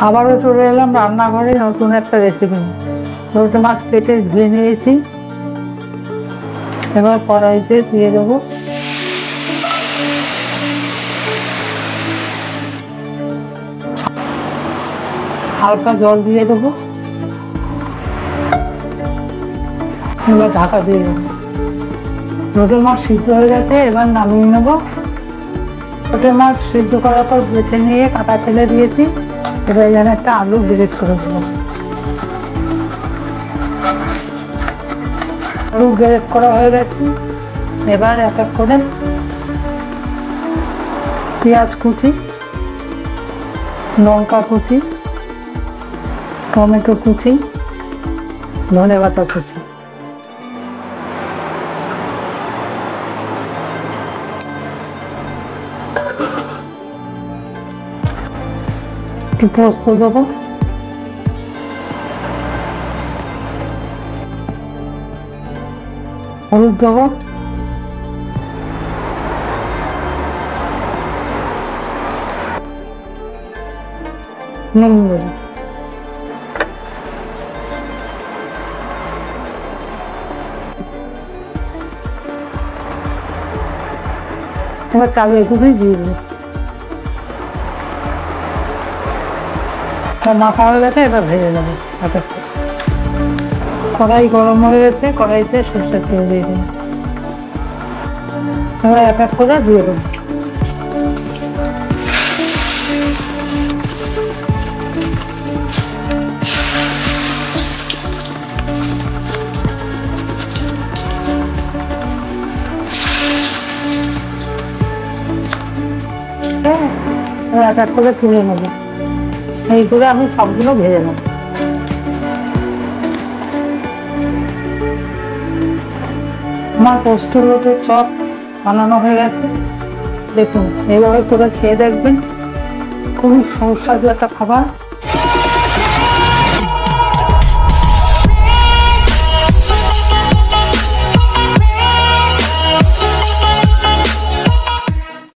আবারও চলে এলাম রান্নাঘরে নতুন একটা রেসিপি। ছোট মাছ কেটে ধুয়ে নিয়েছি, এবার কড়াইতে দিয়ে দেবো হালকা জল, দিয়ে দেবো, এবার ঢাকা দিয়ে দেবো। ছোট মাছ সিদ্ধ হয়ে গেছে, এবার নামিয়ে নেবো। ছোট মাছ সিদ্ধ করার পর বেছে নিয়ে কাটা ফেলে দিয়েছি। এবার এখানে একটা আলু গ্রেট করে দেবো। আলু গ্রেট করা হয়ে গেছে, এবার এক এক করে পেঁয়াজ কুচি, লঙ্কা কুচি, টমেটো কুচি, ধনে পাতা কুচি, একটু পোস্ত দেবো, হলুদ দেবো, নুন দেবো। এবার চালু এগুলোই দিয়ে দেবো। মাখা হয়ে গেছে, এবার ভেজে নেবো। কড়াই গরম হয়ে গেছে, কড়াইতে সরষের তেল দিয়ে দেবো। এবার এক এক করে দিয়ে দেবো। এক এক করে তুলে নেবো। এই করে আমি সবগুলো ভেজে নেবো। আমার পোস্ত রোটের চপ বানানো হয়ে গেছে, দেখুন। এইভাবে করে খেয়ে দেখবেন, খুবই সুস্বাদু একটা খাবার।